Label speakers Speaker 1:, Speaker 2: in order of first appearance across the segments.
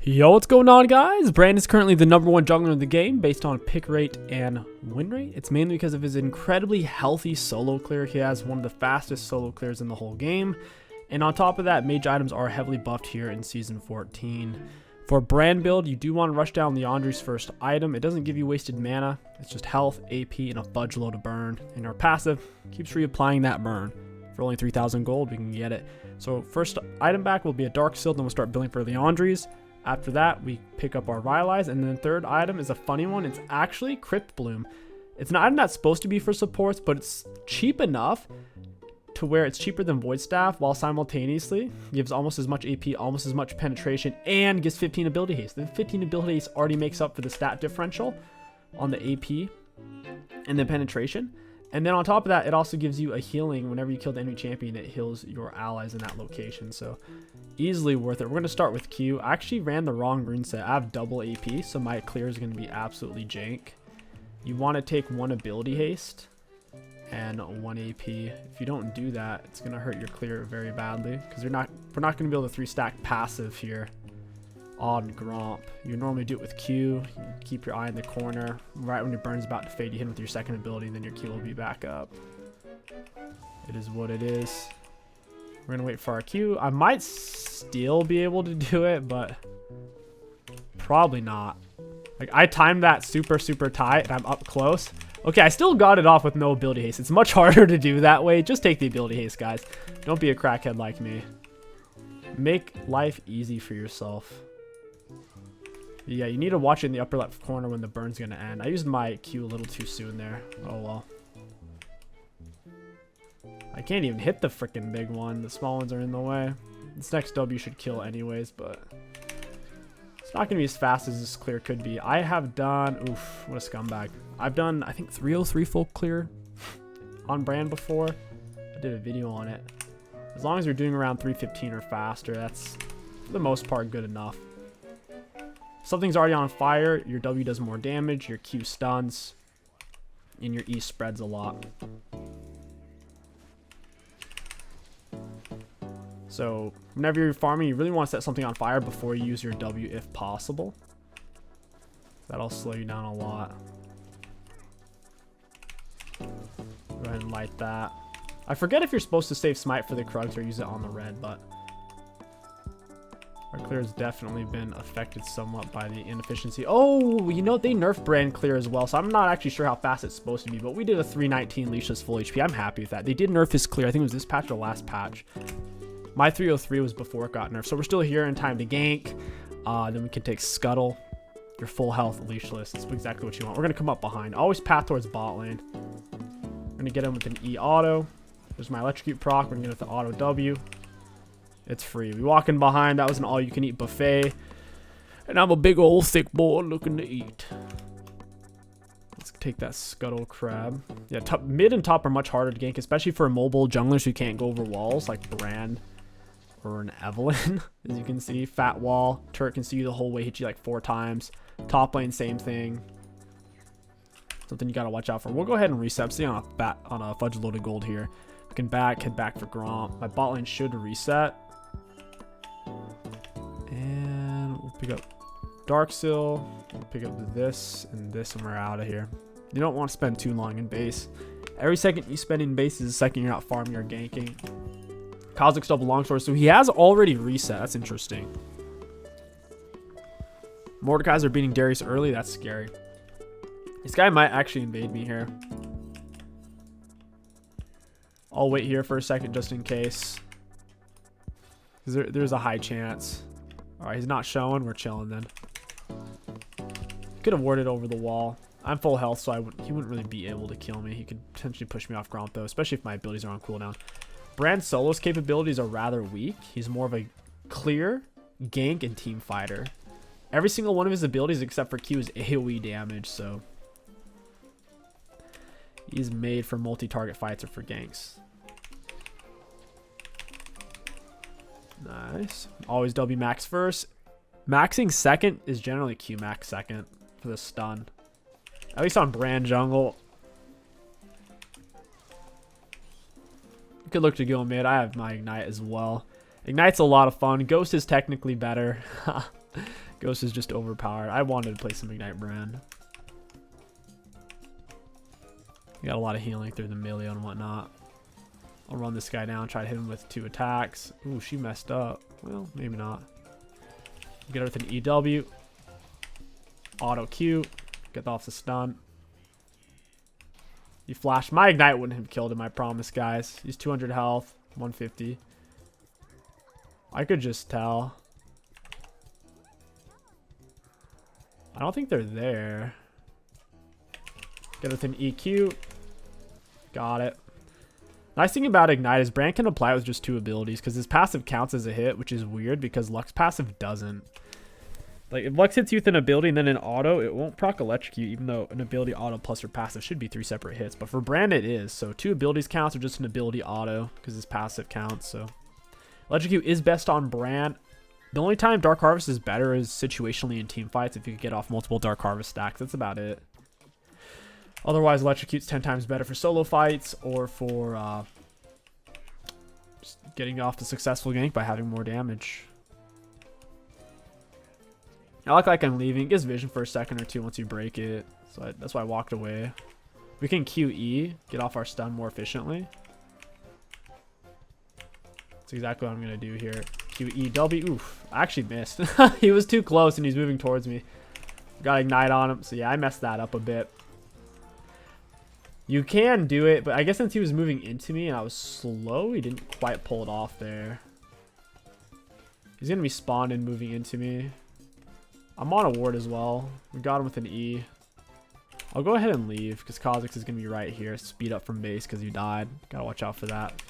Speaker 1: Yo, what's going on, guys? Brand is currently the #1 jungler in the game based on pick rate and win rate. It's mainly because of his incredibly healthy solo clear. He has one of the fastest solo clears in the whole game. And on top of that, mage items are heavily buffed here in Season 14. For a Brand build, you do want to rush down Leandri's first item. It doesn't give you wasted mana. It's just health, AP, and a fudge load of burn. And our passive keeps reapplying that burn. For only 3,000 gold, we can get it. So first item back will be a Dark Seal, then we'll start building for Leandri's. After that, we pick up our Rylai's, and then third item is a funny one. It's actually Crypt Bloom. It's an item that's supposed to be for supports, but it's cheap enough to where it's cheaper than Void Staff, while simultaneously gives almost as much AP, almost as much penetration, and gives 15 ability haste. The 15 ability haste already makes up for the stat differential on the AP and the penetration. And then on top of that, it also gives you a healing whenever you kill the enemy champion. It heals your allies in that location. So easily worth it. We're going to start with Q. I actually ran the wrong rune set. I have double AP, so my clear is going to be absolutely jank. You want to take one ability haste and one AP. If you don't do that, it's going to hurt your clear very badly because we're not going to be able to 3-stack passive here on Gromp. You normally do it with Q. You keep your eye in the corner. Right when your burn's about to fade, you hit him with your second ability, and then your Q will be back up. It is what it is. We're gonna wait for our Q. I might still be able to do it, but probably not. Like, I timed that super tight, and I'm up close. Okay, I still got it off with no ability haste. It's much harder to do that way. Just take the ability haste, guys. Don't be a crackhead like me. Make life easy for yourself. Yeah, you need to watch it in the upper left corner when the burn's gonna end. I used my Q a little too soon there. Oh well. I can't even hit the freaking big one. The small ones are in the way. This next W should kill anyways, but it's not gonna be as fast as this clear could be. I have done, oof, what a scumbag. I've done, I think, 303 full clear on Brand before. I did a video on it. As long as you're doing around 315 or faster, that's for the most part good enough. Something's already on fire, your W does more damage, your Q stuns, and your E spreads a lot. So whenever you're farming, you really want to set something on fire before you use your W if possible. That'll slow you down a lot. Go ahead and light that. I forget if you're supposed to save Smite for the Krugs or use it on the red, but our clear has definitely been affected somewhat by the inefficiency. Oh, you know, they nerfed Brand clear as well, so I'm not actually sure how fast it's supposed to be, but we did a 319 leashless full HP. I'm happy with that. They did nerf his clear. I think it was this patch or last patch. My 303 was before it got nerfed, so we're still here in time to gank. Then we can take Scuttle. Your full health leashless. That's exactly what you want. We're going to come up behind. Always path towards bot lane. We're going to get him with an E auto. There's my electrocute proc. We're going to get with the auto W. It's free. We walk in behind. That was an all-you-can-eat buffet. And I'm a big old thick boy looking to eat. Let's take that Scuttle crab. Yeah, mid and top are much harder to gank, especially for mobile junglers who can't go over walls like Brand or an Evelyn. As you can see, fat wall. Turret can see you the whole way, hit you like 4 times. Top lane, same thing. Something you got to watch out for. We'll go ahead and reset. See on a fudge loaded gold here. We can head back for Gromp. My bot lane should reset. And we'll pick up Dark Seal. We'll pick up this, and we're out of here. You don't want to spend too long in base. Every second you spend in base is a second you're not farming or ganking. Kozik's double longsword, so he has already reset. That's interesting. Mordekaiser are beating Darius early. That's scary. This guy might actually invade me here. I'll wait here for a second just in case. There's a high chance. Alright, he's not showing. We're chilling then. Could have warded over the wall. I'm full health, so he wouldn't really be able to kill me. He could potentially push me off Gromp, though, especially if my abilities are on cooldown. Brand Solo's capabilities are rather weak. He's more of a clear, gank, and team fighter. Every single one of his abilities, except for Q, is AoE damage, so he's made for multi-target fights or for ganks. Nice. Always W max first. Maxing second is generally Q max second for the stun. At least on Brand jungle. You could look to go mid. I have my Ignite as well. Ignite's a lot of fun. Ghost is technically better. Ghost is just overpowered. I wanted to play some Ignite Brand. You got a lot of healing through the melee and whatnot. I'll run this guy down, try to hit him with 2 attacks. Ooh, she messed up. Well, maybe not. Get her with an EW. Auto Q. Get off the stun. He flashed. My Ignite wouldn't have killed him, I promise, guys. He's 200 health, 150. I could just tell. I don't think they're there. Get with an EQ. Got it. Nice thing about Ignite is Brand can apply it with just 2 abilities because his passive counts as a hit, which is weird because Lux passive doesn't. Like, if Lux hits you with an ability and then an auto, it won't proc electrocute, even though an ability auto plus her passive should be 3 separate hits. But for Brand, it is. So 2 abilities counts or just an ability auto because his passive counts. So electrocute is best on Brand. The only time Dark Harvest is better is situationally in team fights if you could get off multiple Dark Harvest stacks. That's about it. Otherwise, electrocute's 10 times better for solo fights or for just getting off the successful gank by having more damage. I look like I'm leaving. It gives vision for a second or two once you break it. So that's why I walked away. We can QE, get off our stun more efficiently. That's exactly what I'm going to do here. QEW. Oof. I actually missed. He was too close and he's moving towards me. Got Ignite on him. So yeah, I messed that up a bit. You can do it, but I guess since he was moving into me and I was slow, he didn't quite pull it off there. He's going to be spawned and moving into me. I'm on a ward as well. We got him with an E. I'll go ahead and leave because Kha'Zix is going to be right here. Speed up from base because you died. Gotta watch out for that.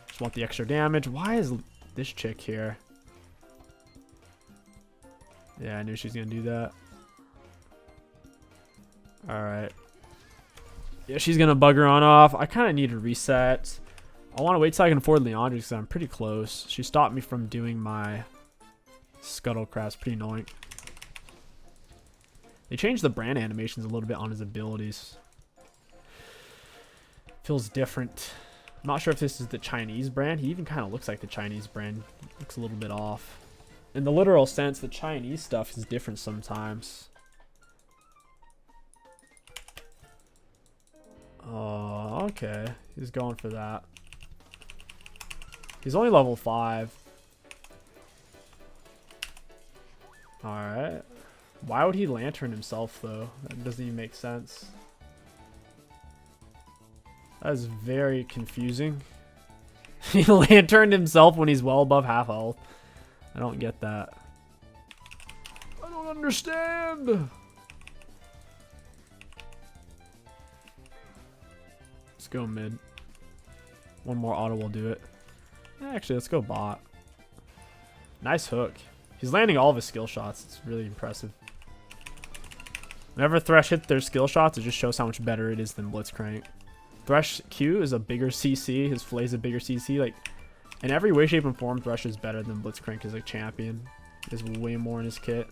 Speaker 1: Just want the extra damage. Why is this chick here? Yeah, I knew she was going to do that. Alright. Yeah, she's going to bugger on off. I kind of need a reset. I want to wait till I can afford Leandra because I'm pretty close. She stopped me from doing my Scuttlecraft's pretty annoying. They changed the Brand animations a little bit on his abilities. Feels different. I'm not sure if this is the Chinese Brand. He even kind of looks like the Chinese Brand. Looks a little bit off. In the literal sense, the Chinese stuff is different sometimes. Oh, okay. He's going for that. He's only level 5. Alright. Why would he lantern himself, though? That doesn't even make sense. That is very confusing. He lanterned himself when he's well above half health. I don't get that. I don't understand! Let's go mid. One more auto will do it. Actually, let's go bot. Nice hook. He's landing all of his skill shots. It's really impressive. Whenever Thresh hits their skill shots, it just shows how much better it is than Blitzcrank. Thresh Q is a bigger CC. His Flay is a bigger CC. Like, in every way, shape, and form, Thresh is better than Blitzcrank as a champion. There's way more in his kit.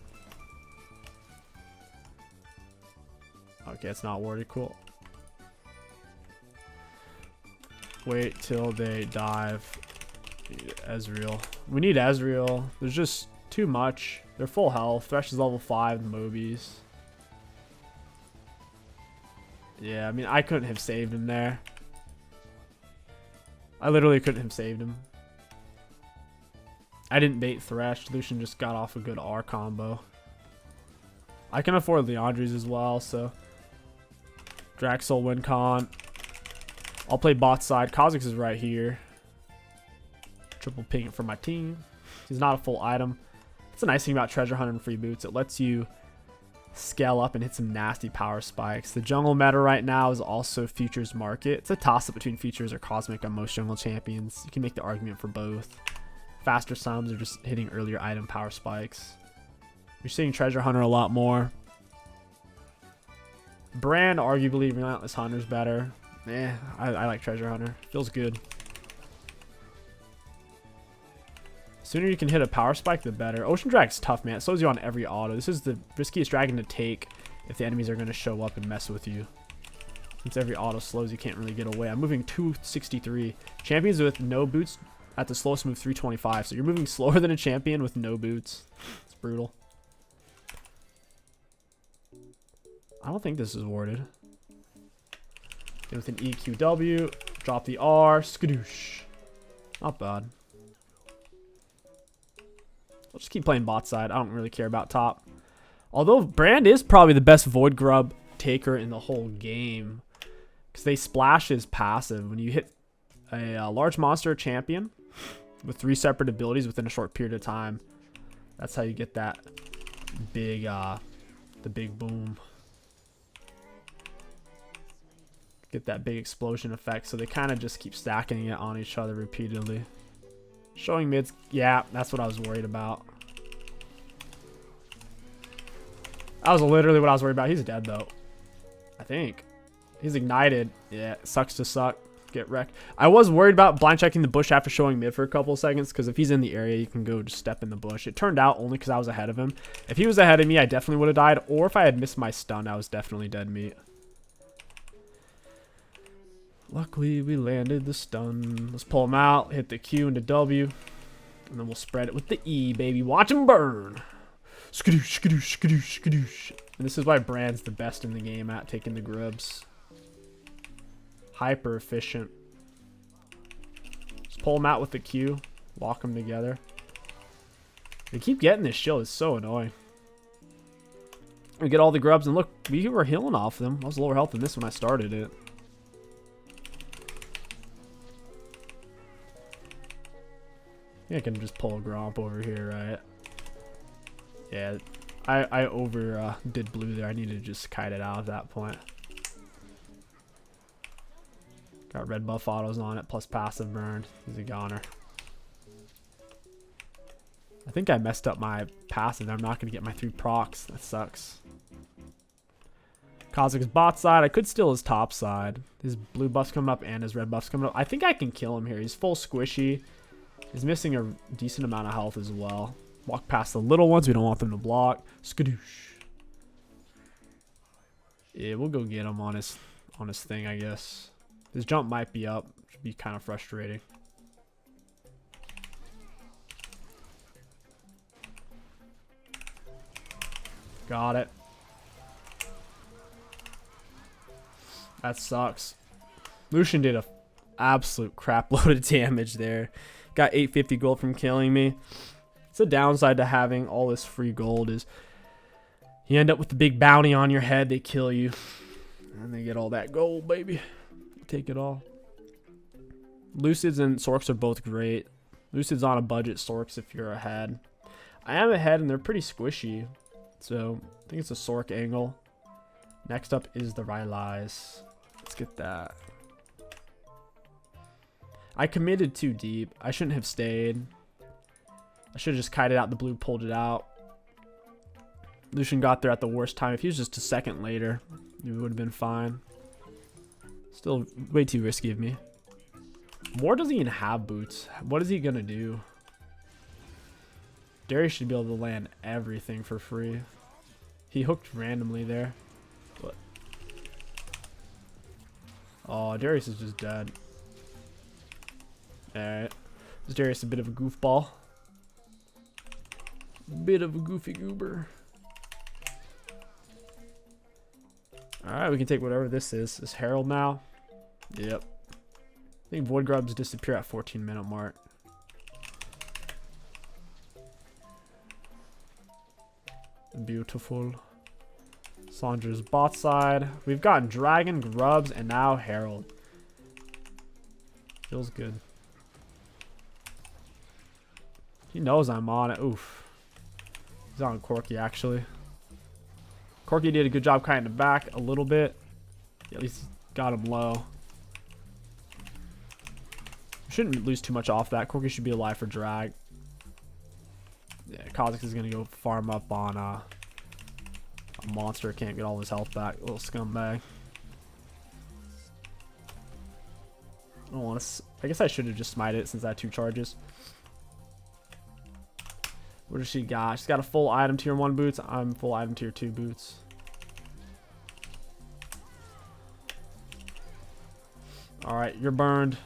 Speaker 1: Okay, it's not warded. Cool. Wait till they dive. Ezreal. We need Ezreal. There's just too much. They're full health. Thresh is level 5. Mobies. Yeah, I mean, I couldn't have saved him there. I literally couldn't have saved him. I didn't bait Thresh. Lucian just got off a good R combo. I can afford Leandri's as well, so Draxel, Wincon. I'll play bot side. Kha'Zix is right here. Triple ping it for my team. He's not a full item. That's a nice thing about Treasure Hunter and Free Boots. It lets you scale up and hit some nasty power spikes. The jungle meta right now is also Futures Market. It's a toss-up between Futures or Cosmic on most jungle champions. You can make the argument for both. Faster sums are just hitting earlier item power spikes. You're seeing Treasure Hunter a lot more. Brand, arguably, Relentless Hunter's better. I like Treasure Hunter. Feels good. Sooner you can hit a power spike, the better. Ocean Drag's tough, man. It slows you on every auto. This is the riskiest dragon to take if the enemies are going to show up and mess with you. Since every auto slows, you can't really get away. I'm moving 263. Champions with no boots at the slowest move 325. So you're moving slower than a champion with no boots. It's brutal. I don't think this is warded. Get with an EQW. Drop the R. Skadoosh. Not bad. I'll just keep playing bot side. I don't really care about top. Although Brand is probably the best Void Grub taker in the whole game. Because they splash his passive. When you hit a large monster champion with 3 separate abilities within a short period of time, that's how you get that big, the big boom. Get that big explosion effect. So they kind of just keep stacking it on each other repeatedly. Showing mids. Yeah, that's what I was worried about. That was literally what I was worried about. He's dead, though. I think. He's ignited. Yeah, sucks to suck. Get wrecked. I was worried about blind checking the bush after showing mid for a couple of seconds, because if he's in the area, you can go just step in the bush. It turned out only because I was ahead of him. If he was ahead of me, I definitely would have died. Or if I had missed my stun, I was definitely dead meat. Luckily, we landed the stun. Let's pull him out. Hit the Q into W. And then we'll spread it with the E, baby. Watch him burn. Skadoosh, skadoosh, skadoosh, skadoosh. And this is why Brand's the best in the game at taking the grubs. Hyper efficient. Just pull him out with the Q. Lock them together. They keep getting this shield. It's so annoying. We get all the grubs. And look, we were healing off them. I was lower health than this when I started it. I can just pull a Gromp over here, right? Yeah, I did blue there. I needed to just kite it out at that point. Got red buff autos on it, plus passive burn. He's a goner. I think I messed up my passive. I'm not going to get my 3 procs. That sucks. Kozik's bot side. I could steal his top side. His blue buff's coming up and his red buff's coming up. I think I can kill him here. He's full squishy. He's missing a decent amount of health as well. Walk past the little ones. We don't want them to block. Skadoosh. Yeah, we'll go get him on his thing, I guess. His jump might be up. Should be kind of frustrating. Got it. That sucks. Lucian did a absolute crap load of damage there. Got 850 gold from killing me. It's a downside to having all this free gold is you end up with the big bounty on your head. They kill you. And they get all that gold, baby. Take it all. Lucids and Sorks are both great. Lucid's on a budget. Sorks if you're ahead. I am ahead and they're pretty squishy. So I think it's a Sork angle. Next up is the Rylai's. Let's get that. I committed too deep. I shouldn't have stayed. I should have just kited out the blue, pulled it out. Lucian got there at the worst time. If he was just a second later, it would have been fine. Still way too risky of me. Moore doesn't even have boots. What is he going to do? Darius should be able to land everything for free. He hooked randomly there. But oh, Darius is just dead. Alright. Is Darius a bit of a goofball? Bit of a goofy goober. Alright, we can take whatever this is. Is Herald now? Yep. I think Void Grubs disappear at 14-minute mark. Beautiful. Sandra's bot side. We've got Dragon, Grubs, and now Herald. Feels good. He knows I'm on it. Oof. He's on Corky, actually. Corky did a good job kiting him back a little bit. At least got him low. Shouldn't lose too much off that. Corky should be alive for drag. Yeah, Kha'Zix is going to go farm up on a monster. Can't get all his health back. Little scumbag. I don't want to... I guess I should have just smited it since I had 2 charges. What does she got? She's got a full item tier 1 boots. I'm full item tier 2 boots. Alright, you're burned.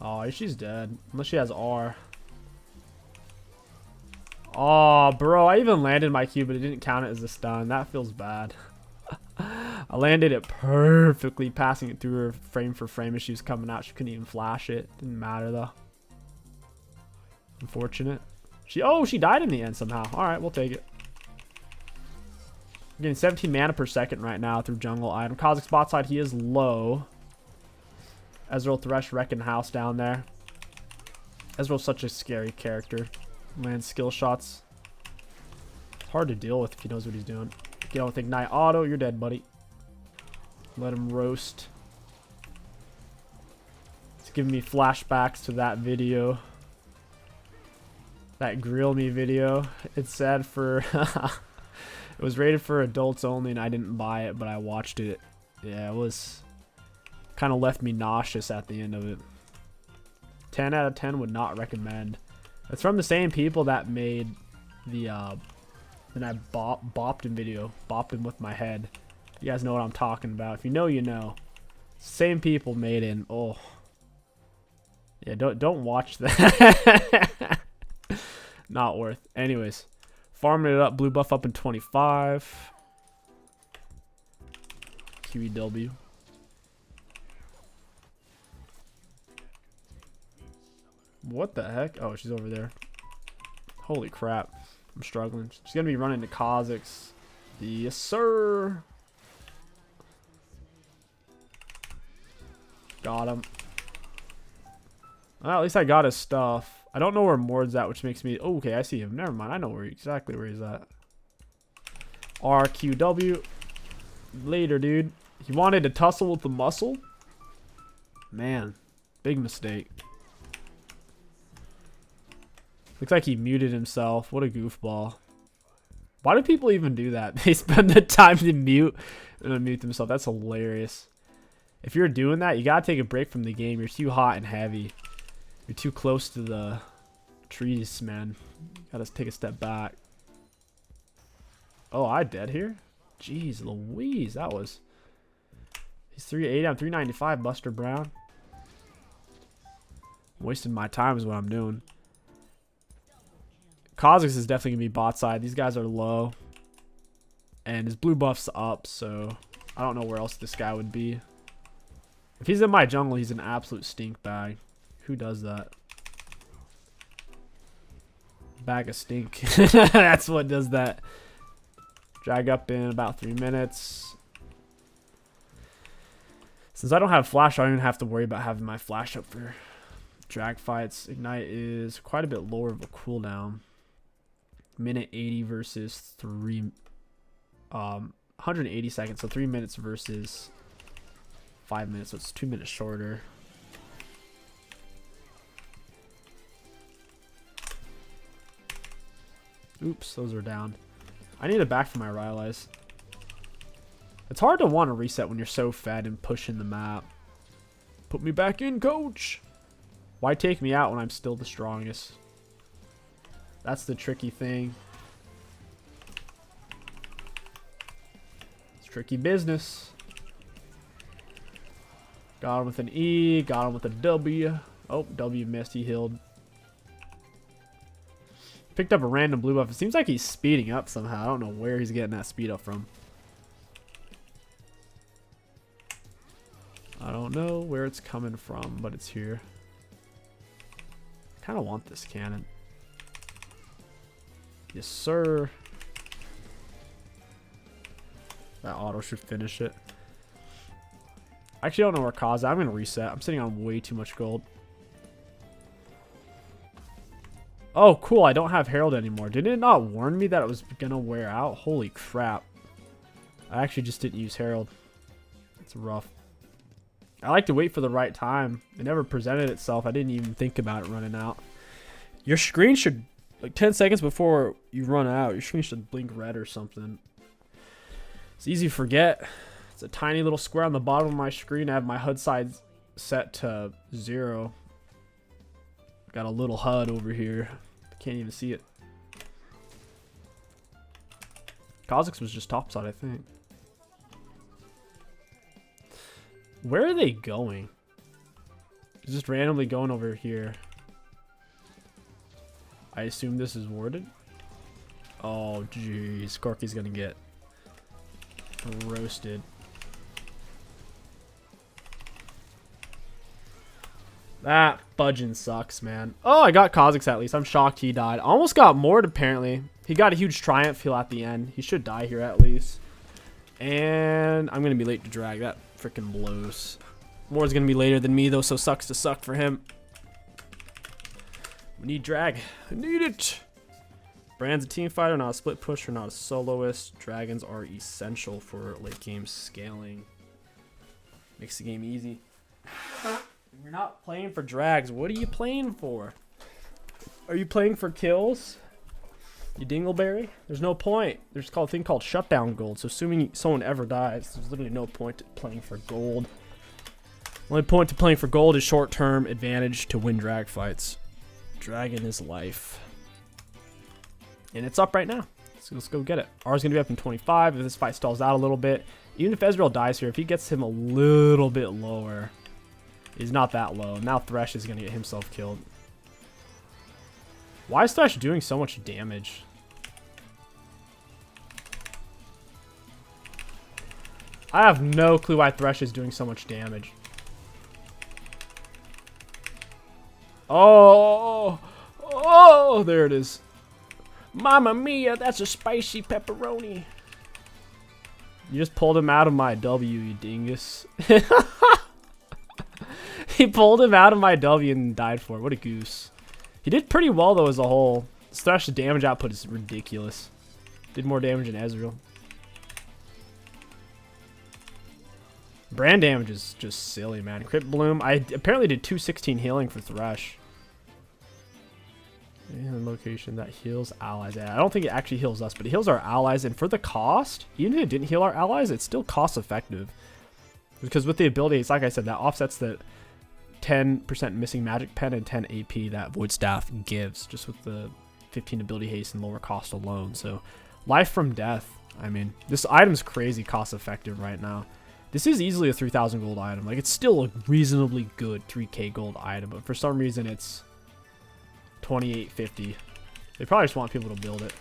Speaker 1: Oh, she's dead. Unless she has R. Oh, bro. I even landed my Q, but it didn't count it as a stun. That feels bad. I landed it perfectly, passing it through her frame for frame as she was coming out. She couldn't even flash it. Didn't matter, though. Unfortunate. She died in the end somehow. Alright, we'll take it. I'm getting 17 mana per second right now through jungle item. Kha'Zix bot side, he is low. Ezreal Thresh wrecking house down there. Ezreal's such a scary character. Lands skill shots. It's hard to deal with if he knows what he's doing. Get on with Ignite Auto, you're dead, buddy. Let him roast. It's giving me flashbacks to that video. That grill me video. It's sad for... It was rated for adults only and I didn't buy it, but I watched it. Yeah, it was... Kind of left me nauseous at the end of it. 10 out of 10 would not recommend. It's from the same people that made the then I bopped him video. Bopped him with my head. You guys know what I'm talking about. If you know, you know. Same people made it. Oh. Yeah, don't watch that. Not worth. Anyways. Farming it up. Blue buff up in 25. QEW. What the heck? Oh, she's over there. Holy crap. I'm struggling. She's going to be running to Kha'Zix. Yes, sir. Got him. Well, at least I got his stuff. I don't know where Mord's at, which makes me... Oh, okay, I see him. Never mind. I know exactly where he's at. RQW. Later, dude. He wanted to tussle with the muscle? Man. Big mistake. Looks like he muted himself. What a goofball. Why do people even do that? They spend the time to mute and unmute themselves. That's hilarious. If you're doing that, you gotta take a break from the game. You're too hot and heavy. You're too close to the trees, man. Gotta take a step back. Oh, I dead here? Jeez Louise, that was... He's 380, I'm 395, Buster Brown. Wasting my time is what I'm doing. Kha'Zix is definitely going to be bot side. These guys are low. And his blue buff's up, so I don't know where else this guy would be. If he's in my jungle, he's an absolute stink bag. Who does that? Bag of stink. That's what does that. Drag up in about 3 minutes. Since I don't have flash, I don't even have to worry about having my flash up for drag fights. Ignite is quite a bit lower of a cooldown. Minute 80 versus 180 seconds, so 3 minutes versus 5 minutes, so it's 2 minutes shorter. Oops, those are down. I need a back for my Rylai's. It's hard to want to reset when you're so fed and pushing the map. Put me back in, coach. Why take me out when I'm still the strongest? That's the tricky thing. It's tricky business. Got him with an E. Got him with a W. Oh, W missed. He healed. Picked up a random blue buff. It seems like he's speeding up somehow. I don't know where he's getting that speed up from. I don't know where it's coming from, but it's here. Kind of want this cannon. Yes, sir. That auto should finish it. I actually don't know where Kaz is. I'm going to reset. I'm sitting on way too much gold. Oh, cool. I don't have Herald anymore. Did it not warn me that it was going to wear out? Holy crap. I actually just didn't use Herald. It's rough. I like to wait for the right time. It never presented itself. I didn't even think about it running out. Your screen should... Like 10 seconds before you run out, your screen should blink red or something. It's easy to forget. It's a tiny little square on the bottom of my screen. I have my HUD size set to 0. Got a little HUD over here. Can't even see it. Kha'Zix was just topside, I think. Where are they going? He's just randomly going over here. I assume this is warded. Oh, jeez. Corky's gonna get roasted. That fudging sucks, man. Oh, I got Kha'Zix at least. I'm shocked he died. Almost got moored, apparently. He got a huge triumph heal at the end. He should die here at least. And I'm going to be late to drag. That freaking blows. Moore's going to be later than me, though, so sucks to suck for him. We need drag. I need it. Brand's a team fighter, not a split pusher, not a soloist. Dragons are essential for late game scaling. Makes the game easy. You're not playing for drags. What are you playing for? Are you playing for kills? You dingleberry? There's no point. There's a thing called shutdown gold. So assuming someone ever dies, there's literally no point to playing for gold. Only point to playing for gold is short-term advantage to win drag fights. Dragon is life. And it's up right now. So let's go get it. R's going to be up in 25 if this fight stalls out a little bit. Even if Ezreal dies here, if he gets him a little bit lower, he's not that low. Now Thresh is going to get himself killed. Why is Thresh doing so much damage? I have no clue why Thresh is doing so much damage. Oh, oh, there it is. Mamma mia, that's a spicy pepperoni. You just pulled him out of my W, you dingus. He pulled him out of my W and died for it. What a goose. He did pretty well, though, as a whole. Thresh's damage output is ridiculous. Did more damage than Ezreal. Brand damage is just silly, man. Crypt Bloom. I apparently did 216 healing for Thresh. And location that heals allies. I don't think it actually heals us, but it heals our allies. And for the cost, even if it didn't heal our allies, it's still cost effective. Because with the ability, it's like I said, that offsets the 10% missing magic pen and 10 AP that Void Staff gives, just with the 15 ability haste and lower cost alone. So life from death. I mean, this item's crazy cost effective right now. This is easily a 3,000 gold item. Like, it's still a reasonably good 3k gold item, but for some reason it's 2850. They probably just want people to build it.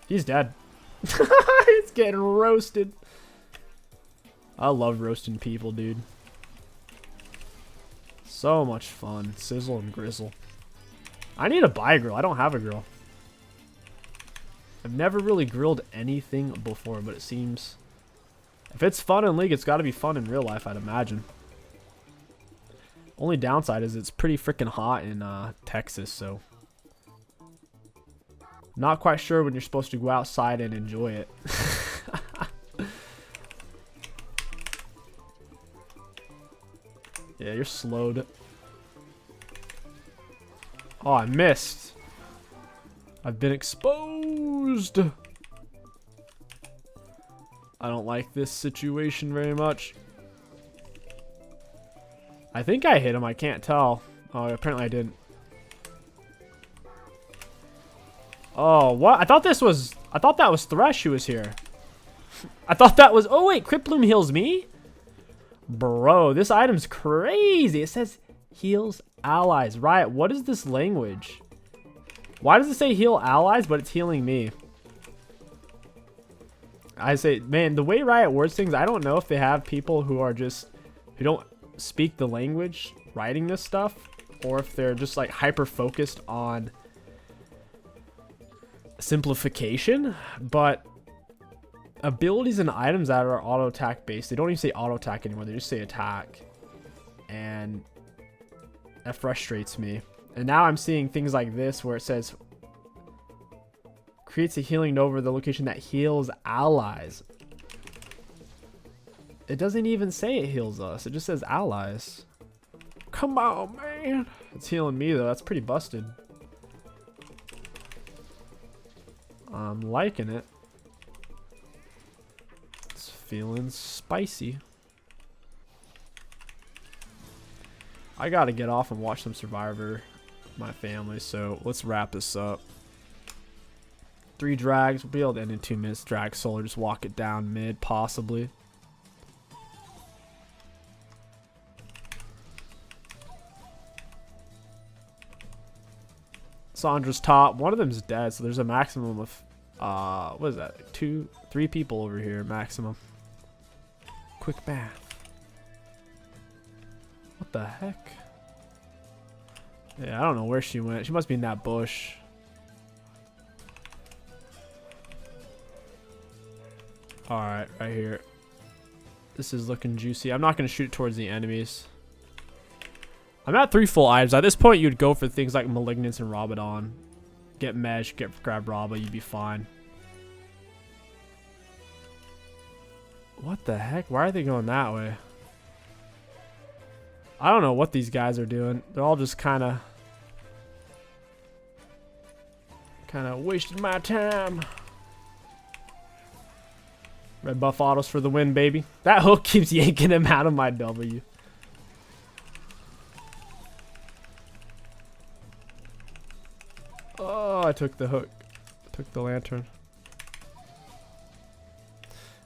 Speaker 1: He's dead. He's getting roasted. I love roasting people, dude. So much fun. Sizzle and grizzle. I need to buy a grill. I don't have a grill. I've never really grilled anything before, but it seems... if it's fun in League, it's got to be fun in real life, I'd imagine. Only downside is it's pretty freaking hot in Texas, so... not quite sure when you're supposed to go outside and enjoy it. Yeah, you're slowed. Oh, I missed. I've been exposed. I don't like this situation very much. I think I hit him. I can't tell. Oh, apparently I didn't. Oh, what? I thought that was Thresh who was here. I thought that was... oh, wait. Crypt Bloom heals me? Bro, this item's crazy. It says heals allies. Riot, what is this language? Why does it say heal allies, but it's healing me? I say, man, the way Riot words things, I don't know if they have people who are just... who don't speak the language writing this stuff, or if they're just like hyper focused on simplification. But abilities and items that are auto attack based, they don't even say auto attack anymore, they just say attack, and that frustrates me. And now I'm seeing things like this where it says creates a healing node over the location that heals allies. It doesn't even say it heals us, it just says allies. Come on, man. It's healing me though. That's pretty busted. I'm liking it. It's feeling spicy. I gotta get off and watch some Survivor, my family, so let's wrap this up. 3 drags. We'll be able to end in 2 minutes. Drag solo, just walk it down mid, possibly. Sandra's top. One of them's dead, so there's a maximum of what is that? 3 people over here maximum. Quick bath. What the heck? Yeah, I don't know where she went. She must be in that bush. Alright, right here. This is looking juicy. I'm not going to shoot towards the enemies. I'm at 3 full items. At this point, you'd go for things like Malignance and Rabadon. Get Mesh, grab Raba, you'd be fine. What the heck? Why are they going that way? I don't know what these guys are doing. They're all just kind of wasting my time. Red buff autos for the win, baby. That hook keeps yanking him out of my W. Oh, I took the hook. Took the lantern.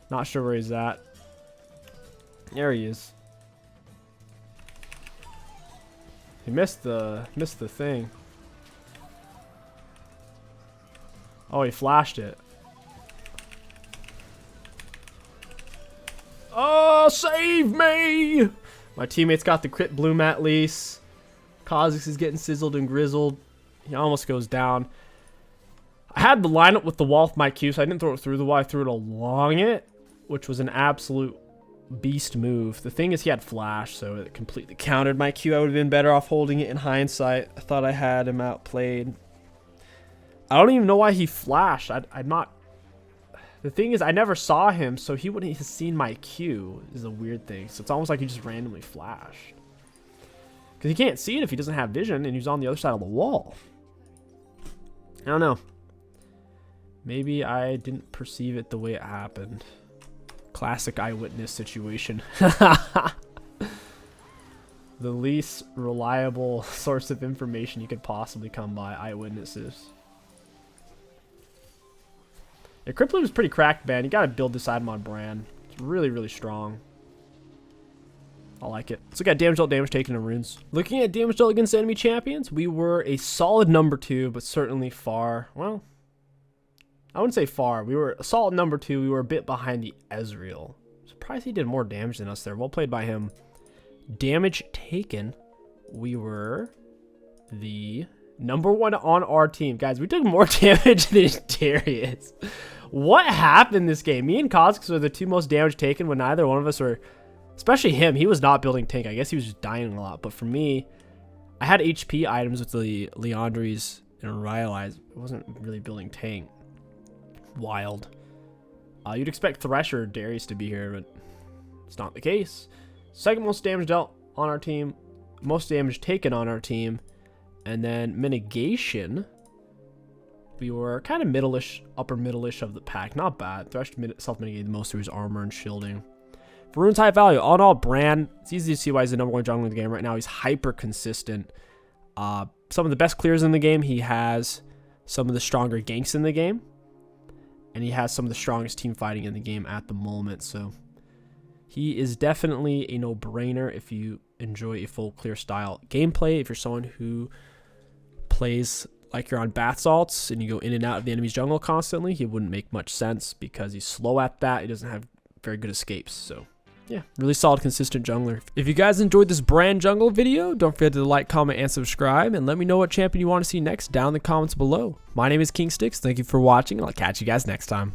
Speaker 1: Not sure where he's at. There he is. He missed the thing. Oh, he flashed it. Oh, save me! My teammates got the crit bloom at least. Kha'Zix is getting sizzled and grizzled. He almost goes down. I had the lineup with the wall with my Q, so I didn't throw it through the wall. I threw it along it, which was an absolute beast move. The thing is, he had flash, so it completely countered my Q. I would have been better off holding it in hindsight. I thought I had him outplayed. I don't even know why he flashed. I'm not... The thing is, I never saw him, so he wouldn't have seen my Q, is a weird thing. So it's almost like he just randomly flashed. Because he can't see it if he doesn't have vision, and he's on the other side of the wall. I don't know. Maybe I didn't perceive it the way it happened. Classic eyewitness situation. The least reliable source of information you could possibly come by, eyewitnesses. Yeah, Crippler is pretty cracked, man. You gotta build this item on brand. It's really, really strong. I like it. So we got damage dealt, damage taken, and runes. Looking at damage dealt against enemy champions, we were a solid number 2, but certainly far. Well, I wouldn't say far. We were a solid number 2. We were a bit behind the Ezreal. Surprised he did more damage than us there. Well played by him. Damage taken, we were the number 1 on our team. Guys, we took more damage than Darius. What happened this game? Me and Kha'Zix were the 2 most damage taken when neither one of us were... Especially him. He was not building tank. I guess he was just dying a lot. But for me, I had HP items with the Leandries and Rylai's. I wasn't really building tank. Wild. You'd expect Thresh or Darius to be here, but it's not the case. Second most damage dealt on our team. Most damage taken on our team. And then mitigation. We were kind of middle-ish, upper middle-ish of the pack. Not bad. Thresh self-mitigated most through his armor and shielding. For runes high value, all in all, Brand, it's easy to see why he's the number 1 jungler in the game right now. He's hyper consistent. Some of the best clears in the game. He has some of the stronger ganks in the game. And he has some of the strongest team fighting in the game at the moment. So he is definitely a no-brainer if you enjoy a full clear style gameplay. If you're someone who plays like you're on bath salts and you go in and out of the enemy's jungle constantly, he wouldn't make much sense because he's slow at that. He doesn't have very good escapes. So yeah, really solid, consistent jungler. If you guys enjoyed this brand jungle video, don't forget to like, comment, and subscribe, and let me know what champion you want to see next down in the comments below. My name is King Sticks. Thank you for watching, and I'll catch you guys next time.